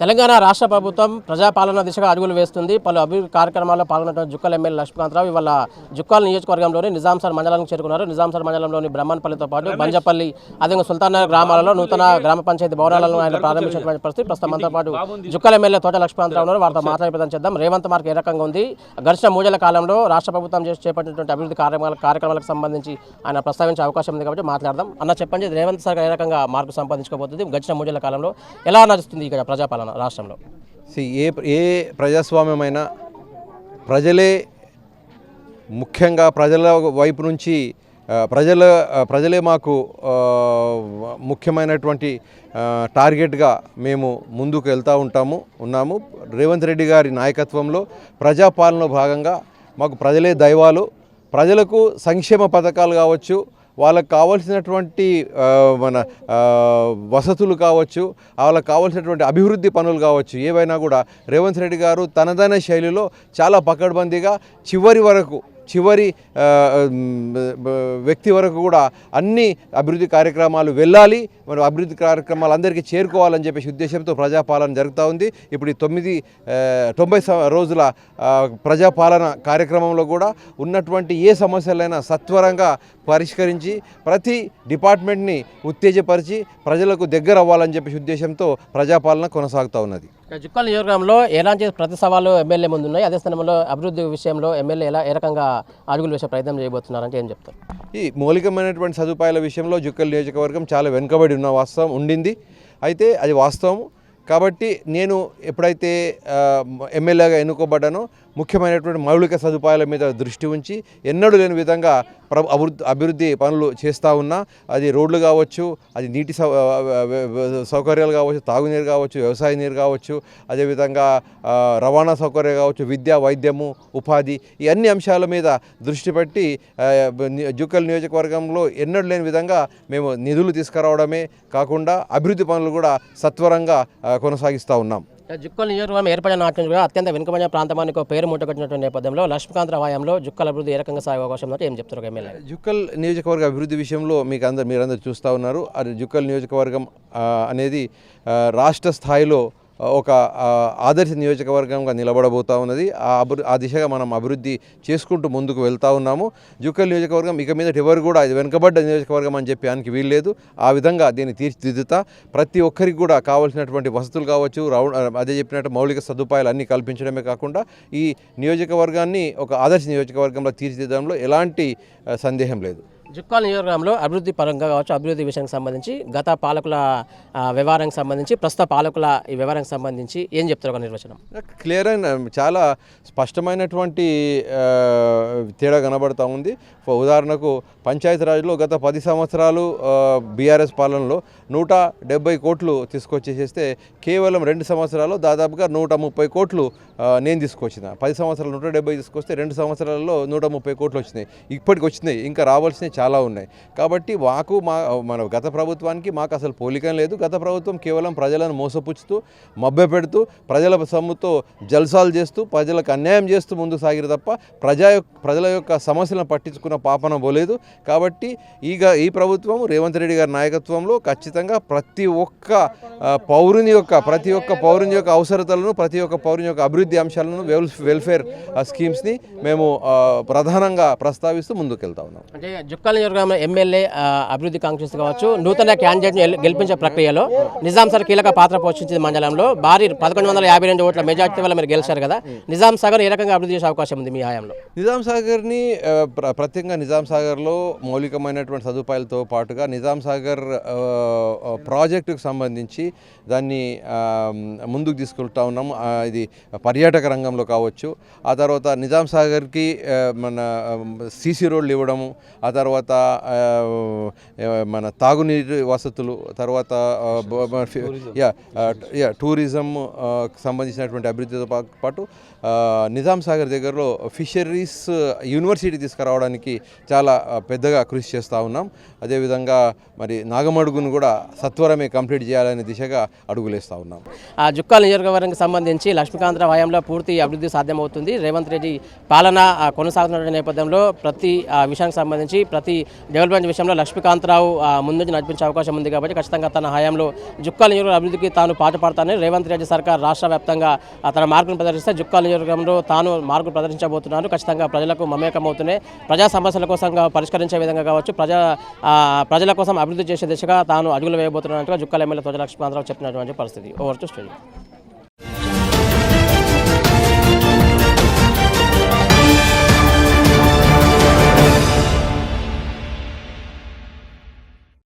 తెలంగాణ రాష్ట్ర ప్రభుత్వం ప్రజాపాలన దిశగా అడుగులు వేస్తుంది. పలు అభివృద్ధి కార్యక్రమాల్లో పాల్గొన్న జుక్కల్ ఎమ్మెల్యే లక్ష్మీకాంతరావు ఇవాళ జుక్కల్ నియోజకవర్గంలోని నిజాంసాగర్ మండలానికి చేరుకున్నారు. నిజాంసాగర్ మండలంలోని బ్రహ్మన్పల్లితో పాటు బంజపల్లి అదేవిధంగా సుల్తానగర్ గ్రామాలలో నూతన గ్రామ పంచాయతీ భవనాలను ఆయన ప్రారంభించినటువంటి పరిస్థితి. ప్రస్తుతం మనతో పాటు జుక్కల్ ఎమ్మెల్యే తోట లక్ష్మీకాంతరావు ఉన్నారు. వారితో మాట్లాడే ప్రయత్నం చేద్దాం. రేవంత్ మార్క్ ఏ రకంగా ఉంది, గడిచిన 3 ఏళ్ల కాలంలో రాష్ట్ర ప్రభుత్వం చేపట్టినటువంటి అభివృద్ధి కార్యక్రమాలకు సంబంధించి ఆయన ప్రస్తావించే అవకాశం ఉంది కాబట్టి మాట్లాడదాం. అన్న చెప్పండి, రేవంత్ సర్కార్ ఏ రకంగా మార్పు సంపాదించుకోబోతుంది, గడిచిన 3 ఏళ్ల కాలంలో ఎలా నడుస్తుంది ఇక్కడ ప్రజాపాలన రాష్ట్రంలో? ఏ ప్రజాస్వామ్యమైన ప్రజలే ముఖ్యంగా ప్రజల వైపు నుంచి ప్రజలే మాకు ముఖ్యమైనటువంటి టార్గెట్గా మేము ముందుకు వెళ్తూ ఉన్నాము. రేవంత్ రెడ్డి గారి నాయకత్వంలో ప్రజాపాలనలో భాగంగా మాకు ప్రజలే దైవాలు. ప్రజలకు సంక్షేమ పథకాలు కావచ్చు, వాళ్ళకు కావాల్సినటువంటి మన వసతులు కావచ్చు, వాళ్ళకు కావాల్సినటువంటి అభివృద్ధి పనులు కావచ్చు, ఏవైనా కూడా రేవంత్ రెడ్డి గారు తనదైన శైలిలో చాలా పకడ్బందీగా చివరి వ్యక్తి వరకు కూడా అన్ని అభివృద్ధి కార్యక్రమాలు వెళ్ళాలి, మరి అభివృద్ధి కార్యక్రమాలు అందరికీ చేరుకోవాలని చెప్పేసి ఉద్దేశంతో ప్రజాపాలన జరుగుతూ ఉంది. ఇప్పుడు ఈ 90 రోజుల ప్రజాపాలన కార్యక్రమంలో కూడా ఉన్నటువంటి ఏ సమస్యలైనా సత్వరంగా పరిష్కరించి ప్రతి డిపార్ట్మెంట్ని ఉత్తేజపరిచి ప్రజలకు దగ్గర అవ్వాలని చెప్పేసి ఉద్దేశంతో ప్రజాపాలన కొనసాగుతూ ఉన్నది. జుక్కల్ నియోజకవర్గంలో ఎలాంటి ప్రతి సవాళ్ళు ఎమ్మెల్యే ముందు ఉన్నాయి, అదే స్థానంలో అభివృద్ధి విషయంలో ఎమ్మెల్యే ఏ రకంగా అడుగులు వేసే ప్రయత్నం చేయబోతున్నారంటే ఏం చెప్తారు? ఈ మౌలికమైనటువంటి సదుపాయాల విషయంలో జుక్కల్ నియోజకవర్గం చాలా వెనుకబడి ఉన్న వాస్తవం ఉండింది. అయితే అది వాస్తవం కాబట్టి నేను ఎప్పుడైతే ఎమ్మెల్యేగా ఎన్నుకోబడ్డానో ముఖ్యమైనటువంటి మౌలిక సదుపాయాల మీద దృష్టి ఉంచి ఎన్నడూ లేని విధంగా అభివృద్ధి పనులు చేస్తూ ఉన్నా. అది రోడ్లు కావచ్చు, అది నీటి సౌకర్యాలు కావచ్చు, తాగునీరు కావచ్చు, వ్యవసాయ నీరు కావచ్చు, అదేవిధంగా రవాణా సౌకర్యం కావచ్చు, విద్య, వైద్యము, ఉపాధి, ఈ అన్ని అంశాల మీద దృష్టి పెట్టి జుక్కల్ నియోజకవర్గంలో ఎన్నడూ లేని విధంగా మేము నిధులు తీసుకురావడమే కాకుండా అభివృద్ధి పనులు కూడా సత్వరంగా కొనసాగిస్తూ ఉన్నాం. జుక్కల్ నియోజకవర్గం ఏర్పడిన నాటి నుంచి కూడా అత్యంత వెనుకబడిన ప్రాంతానికి పేరు మూటగట్టినటువంటి నేపథ్యంలో లక్ష్మీకాంతరావు హయాంలో జుక్కల్ అభివృద్ధి ఏ రకంగా సాగే అవకాశం ఉందంటే ఏం చెప్తారు ఎమ్మెల్యే? జుక్కల్ నియోజకవర్గ అభివృద్ధి విషయంలో మీరందరూ చూస్తూ ఉన్నారు. అది జుక్కల్ నియోజకవర్గం అనేది రాష్ట్ర స్థాయిలో ఒక ఆదర్శ నియోజకవర్గంగా నిలబడబోతూ ఉన్నది. ఆ దిశగా మనం అభివృద్ధి చేసుకుంటూ ముందుకు వెళ్తూ ఉన్నాము. జుక్కల్ నియోజకవర్గం ఇక మీద ఎవరు కూడా ఇది వెనుకబడ్డ నియోజకవర్గం అని చెప్పి ఆయనకి వీల్లేదు. ఆ విధంగా దీన్ని తీర్చిదిద్దుతా ప్రతి ఒక్కరికి కూడా కావాల్సినటువంటి వసతులు కావచ్చు, అదే చెప్పినట్టు మౌలిక సదుపాయాలు అన్నీ కల్పించడమే కాకుండా ఈ నియోజకవర్గాన్ని ఒక ఆదర్శ నియోజకవర్గంలో తీర్చిదిద్దడంలో ఎలాంటి సందేహం లేదు. జుక్కల్ నియోజకవర్గంలో అభివృద్ధి పరంగా కావచ్చు, అభివృద్ధి విషయానికి సంబంధించి గత పాలకుల వ్యవహారానికి సంబంధించి ప్రస్తుత పాలకుల ఈ వ్యవహారానికి సంబంధించి ఏం చెప్తారు ఒక నిర్వచనం? క్లియర్ అయిన చాలా స్పష్టమైనటువంటి తేడా కనబడుతూ ఉంది. ఉదాహరణకు పంచాయతీరాజ్లో గత 10 సంవత్సరాలు బీఆర్ఎస్ పాలనలో 170 కోట్లు తీసుకొచ్చేసేస్తే కేవలం 2 సంవత్సరాల్లో దాదాపుగా 130 కోట్లు నేను తీసుకొచ్చిన. 10 సంవత్సరాలు 170 తీసుకొస్తే 2 సంవత్సరాల్లో 130 కోట్లు వచ్చినాయి. ఇప్పటికి వచ్చినాయి, ఇంకా రావాల్సినవి చాలా ఉన్నాయి. కాబట్టి మన గత ప్రభుత్వానికి మాకు అసలు పోలికం లేదు. గత ప్రభుత్వం కేవలం ప్రజలను మోసపుచ్చుతూ, మభ్యపెడుతూ, ప్రజల సొమ్ముతో జల్సాలు చేస్తూ, ప్రజలకు అన్యాయం చేస్తూ ముందుకు సాగిరు తప్ప ప్రజల యొక్క సమస్యలను పట్టించుకున్న పాపన పోలేదు. కాబట్టి ఈ ప్రభుత్వం రేవంత్ రెడ్డి గారి నాయకత్వంలో ఖచ్చితంగా ప్రతి ఒక్క పౌరుని యొక్క అవసరతలను, ప్రతి ఒక్క పౌరుని యొక్క అభివృద్ధి అంశాలను, వెల్ఫేర్ స్కీమ్స్ని మేము ప్రధానంగా ప్రస్తావిస్తూ ముందుకెళ్తా ఉన్నాం. అంటే జుక్కల్ నియోజకవర్గంలో ఎమ్మెల్యే అభివృద్ధి కాంక్షిస్తూ కావచ్చు, నూతన క్యాండిడేట్ని గెలిపించే ప్రక్రియలో నిజాం సాగర్ కీలక పాత్ర పోషించింది. మండలంలో భారీ 1152 ఓట్ల మెజార్టీ వల్ల మీరు గెలిచారు కదా. నిజాం సాగర్ ఏ రకంగా అభివృద్ధి చేసే అవకాశం ఉంది మీ హయాంలో? నిజాం సాగర్ని ప్రత్యేకంగా నిజాం సాగర్లో మౌలికమైనటువంటి సదుపాయాలతో పాటుగా నిజాం సాగర్ ప్రాజెక్టుకు సంబంధించి దాన్ని ముందుకు తీసుకెళ్తా ఉన్నాము. ఇది పర్యాటక రంగంలో కావచ్చు, ఆ తర్వాత నిజాం సాగర్కి మన సీసీ రోడ్లు ఇవ్వడము, ఆ తర్వాత మన తాగునీటి వసతులు, తర్వాత టూరిజం సంబంధించినటువంటి అభివృద్ధితో పాటు నిజాం సాగర్ దగ్గరలో ఫిషరీస్ యూనివర్సిటీ తీసుకురావడానికి చాలా పెద్దగా కృషి చేస్తూ ఉన్నాం. అదేవిధంగా మరి నాగమడుగును కూడా సత్వరమే కంప్లీట్ చేయాలనే దిశగా అడుగులేస్తూ ఉన్నాం. జుక్కల్ నియోజకవర్గానికి సంబంధించి లక్ష్మీకాంతరావు హయాంలో పూర్తి అభివృద్ధి సాధ్యమవుతుంది. రేవంత్ రెడ్డి పాలన కొనసాగుతున్న నేపథ్యంలో ప్రతి విషయానికి సంబంధించి ప్రతి డెవలప్మెంట్ విషయంలో లక్ష్మీకాంతరావు ముందుంచి నడిపించే అవకాశం ఉంది కాబట్టి ఖచ్చితంగా తన హయాంలో జుక్కల్ నియోజకవర్గ అభివృద్ధికి తాను పాటుపడతానని రేవంత్ రెడ్డి సర్కార్ రాష్ట్ర వ్యాప్తంగా తన మార్కును ప్రదర్శిస్తే జుక్కల్ నియోజకవర్గంలో తాను మార్కులు ప్రదర్శించబోతున్నారు. ఖచ్చితంగా ప్రజలకు మమేకమవుతున్నాయి. ప్రజా సమస్యల కోసం పరిష్కరించే విధంగా కావచ్చు, ప్రజల కోసం అభివృద్ధి చేసే దిశగా తాను అడుగులు వేయబోతున్నట్టుగా జుక్కల్ ఎమ్మెల్యే తోట లక్ష్మీకాంతరావు చెప్పినటువంటి పరిస్థితి. Over to studio.